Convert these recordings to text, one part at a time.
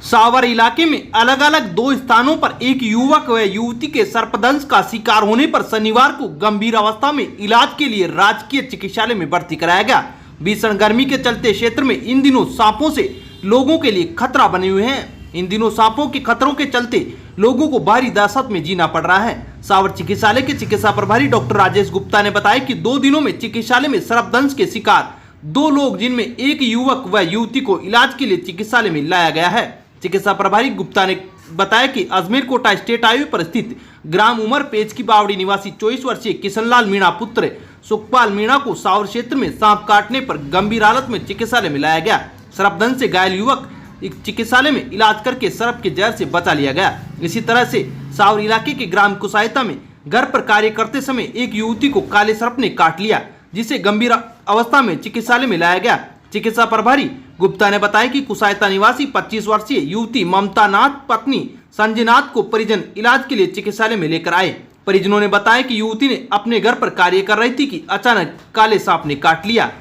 सावर इलाके में अलग अलग दो स्थानों पर एक युवक व युवती के सर्पदंश का शिकार होने पर शनिवार को गंभीर अवस्था में इलाज के लिए राजकीय चिकित्सालय में भर्ती कराया गया। भीषण गर्मी के चलते क्षेत्र में इन दिनों सांपों से लोगों के लिए खतरा बने हुए हैं। इन दिनों सांपों के खतरों के चलते लोगों को भारी दहशत में जीना पड़ रहा है। सावर चिकित्सालय के चिकित्सा प्रभारी डॉक्टर राजेश गुप्ता ने बताया कि 2 दिनों में चिकित्सालय में सर्पदंश के शिकार 2 लोग, जिनमें एक युवक व युवती को इलाज के लिए चिकित्सालय में लाया गया है। चिकित्सा प्रभारी गुप्ता ने बताया कि अजमेर कोटा स्टेट हाईवे पर स्थित ग्राम उमर पेज की बावड़ी निवासी 24 वर्षीय किशनलाल मीणा पुत्र सुखपाल मीणा को सावर क्षेत्र में सांप काटने पर गंभीर हालत में चिकित्सालय में लाया गया। सर्पदंश से घायल युवक चिकित्सालय में इलाज करके सर्प के जहर से बचा लिया गया। इसी तरह से सावर इलाके के ग्राम कुसायता में घर पर कार्य करते समय एक युवती को काले सर्प ने काट लिया, जिसे गंभीर अवस्था में चिकित्सालय में लाया गया। चिकित्सा प्रभारी गुप्ता ने बताया कि कुसायता निवासी 25 वर्षीय युवती ममता नाथ पत्नी संजय नाथ को परिजन इलाज के लिए चिकित्सालय में लेकर आए। परिजनों ने बताया कि युवती ने अपने घर पर कार्य कर रही थी कि अचानक काले सांप ने काट लिया।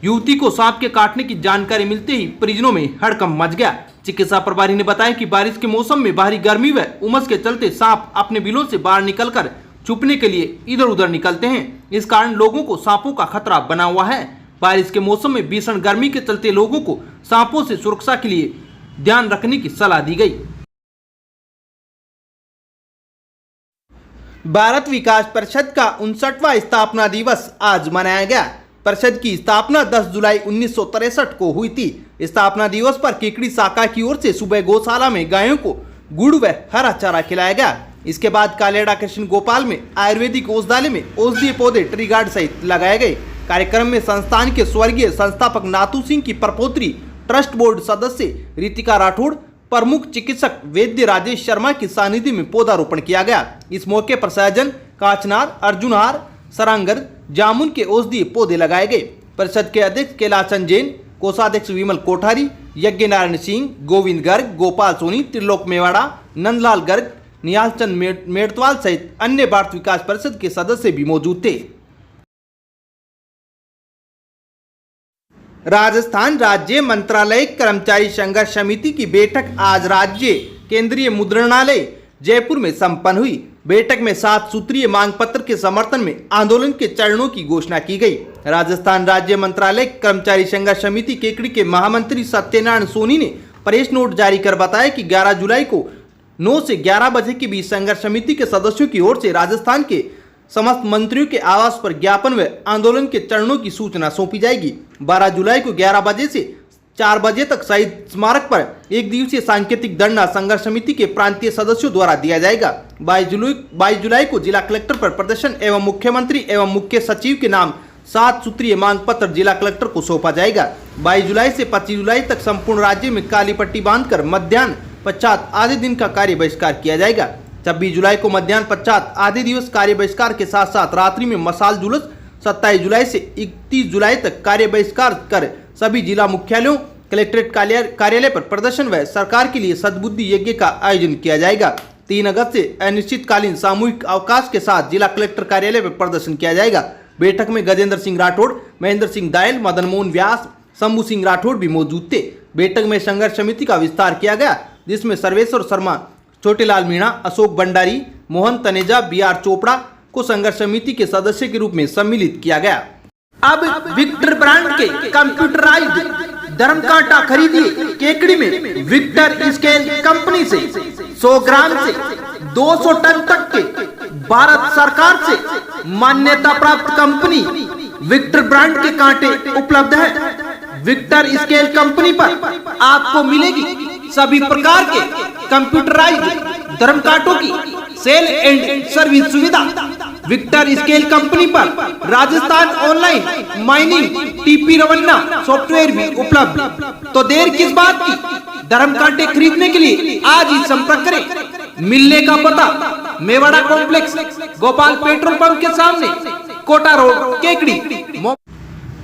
युवती को सांप के काटने की जानकारी मिलते ही परिजनों में हड़कंप मच गया। चिकित्सा प्रभारी ने बताया कि बारिश के मौसम में भारी गर्मी व उमस के चलते सांप अपने बिलों से बाहर निकलकर छुपने के लिए इधर उधर निकलते हैं। इस कारण लोगों को सांपों का खतरा बना हुआ है। बारिश के मौसम में भीषण गर्मी के चलते लोगों को सांपों से सुरक्षा के लिए ध्यान रखने की सलाह दी गई। भारत विकास परिषद का 59वां स्थापना दिवस आज मनाया गया। परिषद की स्थापना 10 जुलाई 1963 को हुई थी। स्थापना दिवस पर केकड़ी शाखा की ओर से सुबह गौशाला में गायों को गुड़ व हरा चारा खिलाया गया। इसके बाद कालेड़ा कृष्ण गोपाल में आयुर्वेदिक औषधालय में औषधीय पौधे ट्री गार्ड सहित लगाए गए। कार्यक्रम में संस्थान के स्वर्गीय संस्थापक नाथू सिंह की परपोत्री, ट्रस्ट बोर्ड सदस्य रितिका राठौड़, प्रमुख चिकित्सक वैद्य राजेश शर्मा की सानिध्य में पौधारोपण किया गया। इस मौके पर सहजन, काचनार, अर्जुनहार, सरांगर, जामुन के औषधीय पौधे लगाए गए। परिषद के अध्यक्ष कैलाशन जैन, कोषाध्यक्ष विमल कोठारी, यज्ञ नारायण सिंह, गोविंद गर्ग, गोपाल सोनी, त्रिलोक मेवाड़ा, नंदलाल गर्ग, निहाल चंद मेड़तवाल सहित अन्य भारत विकास परिषद के सदस्य भी मौजूद थे। राजस्थान राज्य मंत्रालय कर्मचारी संघर्ष समिति की बैठक आज राज्य केंद्रीय मुद्रणालय जयपुर में संपन्न हुई। बैठक में 7 सूत्रीय मांग पत्र के समर्थन में आंदोलन के चरणों की घोषणा की गई। राजस्थान राज्य मंत्रालय कर्मचारी संघर्ष समिति केकड़ी के महामंत्री सत्यनारायण सोनी ने प्रेस नोट जारी कर बताया कि 11 जुलाई को 9 से 11 बजे के बीच संघर्ष समिति के सदस्यों की ओर से राजस्थान के समस्त मंत्रियों के आवास पर ज्ञापन व आंदोलन के चरणों की सूचना सौंपी जाएगी। 12 जुलाई को 11 बजे से 4 बजे तक शहीद स्मारक पर एक दिवसीय सांकेतिक धरना संघर्ष समिति के प्रांतीय सदस्यों द्वारा दिया जाएगा। 22 जुलाई को जिला कलेक्टर पर प्रदर्शन एवं मुख्यमंत्री एवं मुख्य सचिव के नाम 7 सूत्रीय मांग पत्र जिला कलेक्टर को सौंपा जाएगा। 22 जुलाई से 25 जुलाई तक संपूर्ण राज्य में काली पट्टी बांधकर मध्याह्न पश्चात आधे दिन का कार्य बहिष्कार किया जाएगा। 26 जुलाई को मध्याह्न पश्चात आधे दिवस कार्य बहिष्कार के साथ साथ रात्रि में मशाल जुलूस, 27 जुलाई से 31 जुलाई तक कार्य बहिष्कार कर सभी जिला मुख्यालयों, कलेक्ट्रेट कार्यालय पर प्रदर्शन व सरकार के लिए सद्बुद्धि यज्ञ का आयोजन किया जाएगा। 3 अगस्त से अनिश्चितकालीन सामूहिक अवकाश के साथ जिला कलेक्टर कार्यालय पर प्रदर्शन किया जाएगा। बैठक में गजेंद्र सिंह राठौड़, महेंद्र सिंह दायल, मदन मोहन व्यास, शंभू सिंह राठौड़ भी मौजूद थे। बैठक में संघर्ष समिति का विस्तार किया गया, जिसमें सर्वेश्वर शर्मा, छोटेलाल मीणा, अशोक भंडारी, मोहन तनेजा, BR चोपड़ा को संघर्ष समिति के सदस्य के रूप में सम्मिलित किया गया। अब विक्टर ब्रांड के कंप्यूटराइज्ड धर्मकांटा खरीदिए केकड़ी में विक्टर स्केल कंपनी से। 100 ग्राम से 200 टन तक के भारत सरकार से मान्यता प्राप्त कंपनी विक्टर ब्रांड के कांटे उपलब्ध है। विक्टर स्केल कंपनी पर आपको मिलेगी सभी प्रकार के कंप्यूटराइज्ड धर्मकांटों की सेल एंड सर्विस सुविधा। विक्टर स्केल कंपनी पर Rajasthan online mining TP Revanna software भी उपलब्ध। तो देर किस बात की, धर्मकांटे खरीदने के लिए आज ही संपर्क करें। मिलने का पता Mewada complex, Gopal petrol pump के सामने, कोटा रोड, केकड़ी।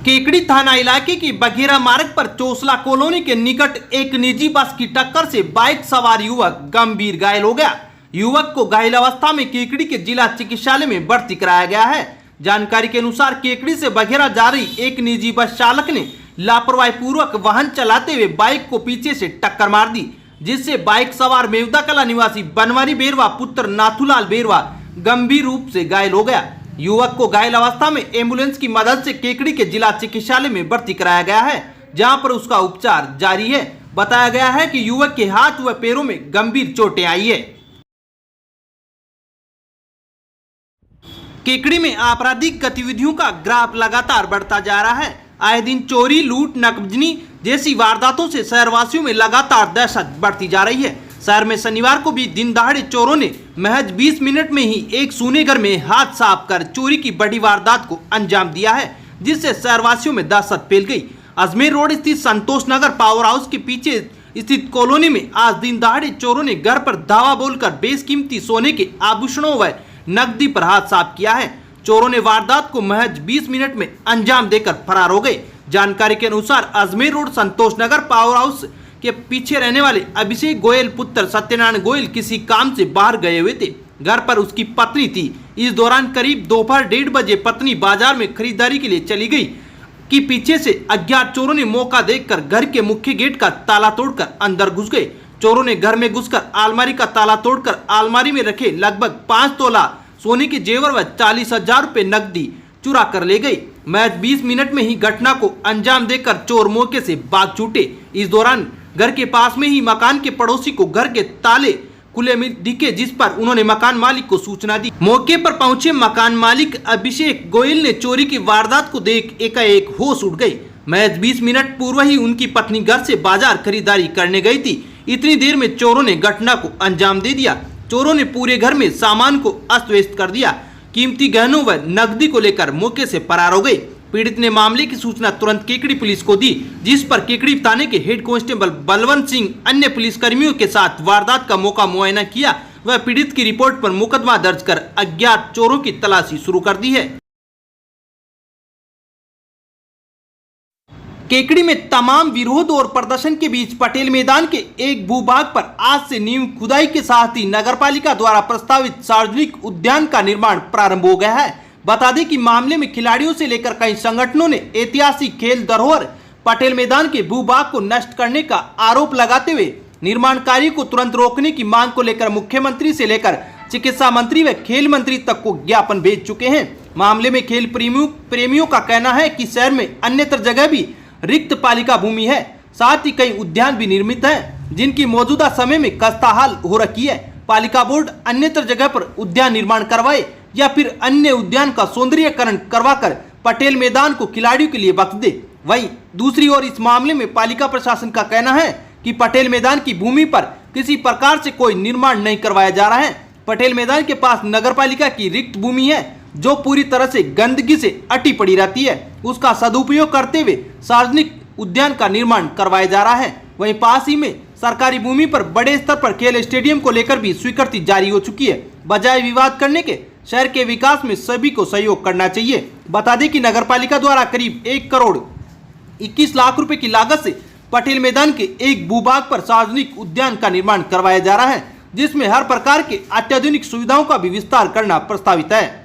केकड़ी थाना इलाके की बघेरा मार्ग पर चोसला कॉलोनी के निकट एक निजी बस की टक्कर से बाइक सवार युवक गंभीर घायल हो गया। युवक को घायल अवस्था में केकड़ी के जिला चिकित्सालय में भर्ती कराया गया है, जानकारी के अनुसार केकड़ी से बघेरा जा रही एक निजी बस चालक ने लापरवाही पूर्वक वाहन चलाते हुए बाइक को पीछे से टक्कर मार दी, जिससे बाइक सवार मेवदा कला निवासी बनवारी बेरवा पुत्र नाथूलाल बेरवा गंभीर रूप से घायल हो गया। युवक को घायल अवस्था में एम्बुलेंस की मदद से केकड़ी के जिला चिकित्सालय में भर्ती कराया गया है, जहां पर उसका उपचार जारी है। बताया गया है कि युवक के हाथ व पैरों में गंभीर चोटें आई है। केकड़ी में आपराधिक गतिविधियों का ग्राफ लगातार बढ़ता जा रहा है। आए दिन चोरी, लूट, नकबजनी जैसी वारदातों से शहरवासियों में लगातार दहशत बढ़ती जा रही है। शहर में शनिवार को भी दिन दहाड़े चोरों ने महज 20 मिनट में ही एक सूने घर में हाथ साफ कर चोरी की बड़ी वारदात को अंजाम दिया है, जिससे शहरवासियों में दहशत फैल गई। अजमेर रोड स्थित संतोष नगर पावर हाउस के पीछे स्थित कॉलोनी में आज दिन दहाड़े चोरों ने घर पर धावा बोलकर बेशकीमती सोने के आभूषणों व नकदी पर हाथ साफ किया है। चोरों ने वारदात को महज 20 मिनट में अंजाम देकर फरार हो गए। जानकारी के अनुसार अजमेर रोड संतोष नगर पावर हाउस के पीछे रहने वाले अभिषेक गोयल पुत्र सत्यनारायण गोयल किसी काम से बाहर गए हुए थे। घर पर उसकी पत्नी थी। इस दौरान करीब दोपहर 1:30 बजे पत्नी बाजार में खरीदारी के लिए चली गई कि पीछे से अज्ञात चोरों ने मौका देखकर घर के मुख्य गेट का ताला तोड़कर अंदर घुस गए। चोरों ने घर में घुसकर अलमारी का ताला तोड़कर अलमारी में रखे लगभग 5 तोला सोने के जेवर व 40,000 रुपए नकदी चुरा कर ले गए। महज 20 मिनट में ही घटना को अंजाम देकर चोर मौके से भाग छूटे। इस दौरान घर के पास में ही मकान के पड़ोसी को घर के ताले खुले में दिखे, जिस पर उन्होंने मकान मालिक को सूचना दी। मौके पर पहुंचे मकान मालिक अभिषेक गोयल ने चोरी की वारदात को देख एकाएक होश उड़ गई। महज 20 मिनट पूर्व ही उनकी पत्नी घर से बाजार खरीदारी करने गई थी। इतनी देर में चोरों ने घटना को अंजाम दे दिया। चोरों ने पूरे घर में सामान को अस्त व्यस्त कर दिया। कीमती गहनों व नकदी को लेकर मौके से फरार हो गए। पीड़ित ने मामले की सूचना तुरंत केकड़ी पुलिस को दी, जिस पर केकड़ी थाने के हेड कांस्टेबल बलवंत सिंह अन्य पुलिसकर्मियों के साथ वारदात का मौका मुआयना किया व पीड़ित की रिपोर्ट पर मुकदमा दर्ज कर अज्ञात चोरों की तलाशी शुरू कर दी है। केकड़ी में तमाम विरोध और प्रदर्शन के बीच पटेल मैदान के एक भूभाग पर आज से नींव खुदाई के साथ ही नगरपालिका द्वारा प्रस्तावित सार्वजनिक उद्यान का निर्माण प्रारंभ हो गया है। बता दें कि मामले में खिलाड़ियों से लेकर कई संगठनों ने ऐतिहासिक खेल धरोहर पटेल मैदान के भूभाग को नष्ट करने का आरोप लगाते हुए निर्माण कार्य को तुरंत रोकने की मांग को लेकर मुख्यमंत्री से लेकर चिकित्सा मंत्री व खेल मंत्री तक को ज्ञापन भेज चुके हैं। मामले में खेल प्रेमियों का कहना है कि शहर में अन्यत्र जगह भी रिक्त पालिका भूमि है, साथ ही कई उद्यान भी निर्मित हैं, जिनकी मौजूदा समय में खस्ताहाल हो रखी है। पालिका बोर्ड अन्यत्र जगह पर उद्यान निर्माण करवाए या फिर अन्य उद्यान का सौंदर्यीकरण करवाकर पटेल मैदान को खिलाड़ियों के लिए बख्श दे। वहीं दूसरी ओर इस मामले में पालिका प्रशासन का कहना है कि पटेल मैदान की भूमि पर किसी प्रकार से कोई निर्माण नहीं करवाया जा रहा है। पटेल मैदान के पास नगरपालिका की रिक्त भूमि है, जो पूरी तरह से गंदगी से अटी पड़ी रहती है। उसका सदुपयोग करते हुए सार्वजनिक उद्यान का निर्माण करवाया जा रहा है। वहीं पास ही में सरकारी भूमि पर बड़े स्तर पर खेल स्टेडियम को लेकर भी स्वीकृति जारी हो चुकी है। बजाय विवाद करने के शहर के विकास में सभी को सहयोग करना चाहिए। बता दें कि नगरपालिका द्वारा करीब 1 करोड़ 21 लाख रुपए की लागत से पटेल मैदान के एक भूभाग पर सार्वजनिक उद्यान का निर्माण करवाया जा रहा है, जिसमें हर प्रकार के अत्याधुनिक सुविधाओं का भी विस्तार करना प्रस्तावित है।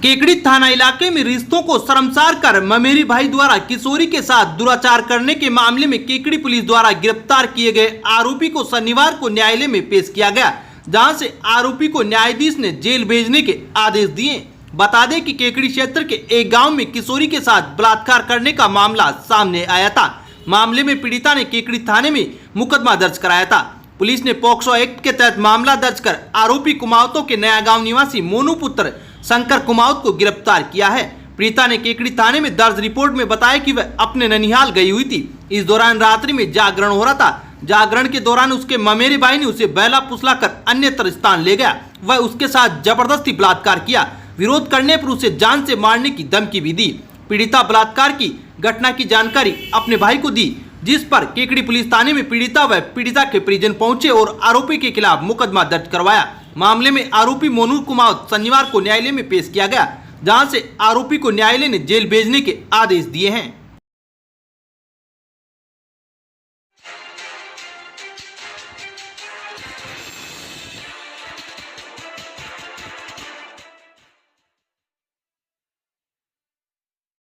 केकड़ी थाना इलाके में रिश्तों को शर्मसार कर ममेरी भाई द्वारा किशोरी के साथ दुराचार करने के मामले में केकड़ी पुलिस द्वारा गिरफ्तार किए गए आरोपी को शनिवार को न्यायालय में पेश किया गया, जहां से आरोपी को न्यायाधीश ने जेल भेजने के आदेश दिए। बता दें कि केकड़ी क्षेत्र के एक गांव में किशोरी के साथ बलात्कार करने का मामला सामने आया था। मामले में पीड़िता ने केकड़ी थाने में मुकदमा दर्ज कराया था। पुलिस ने पॉक्सो एक्ट के तहत मामला दर्ज कर आरोपी कुमावतों के नया गांव निवासी मोनू पुत्र शंकर कुमावत को गिरफ्तार किया है। पीड़िता ने केकड़ी थाने में दर्ज रिपोर्ट में बताया कि वह अपने ननिहाल गई हुई थी। इस दौरान रात्रि में जागरण हो रहा था। जागरण के दौरान उसके ममेरी भाई ने उसे बैला फुसला कर अन्यत्र स्थान ले गया। वह उसके साथ जबरदस्ती बलात्कार किया। विरोध करने पर उसे जान से मारने की धमकी भी दी। पीड़िता बलात्कार की घटना की जानकारी अपने भाई को दी, जिस पर केकड़ी पुलिस थाने में पीड़िता व पीड़िता के परिजन पहुंचे और आरोपी के खिलाफ मुकदमा दर्ज करवाया। मामले में आरोपी मोनू कुमावत शनिवार को न्यायालय में पेश किया गया, जहां से आरोपी को न्यायालय ने जेल भेजने के आदेश दिए हैं।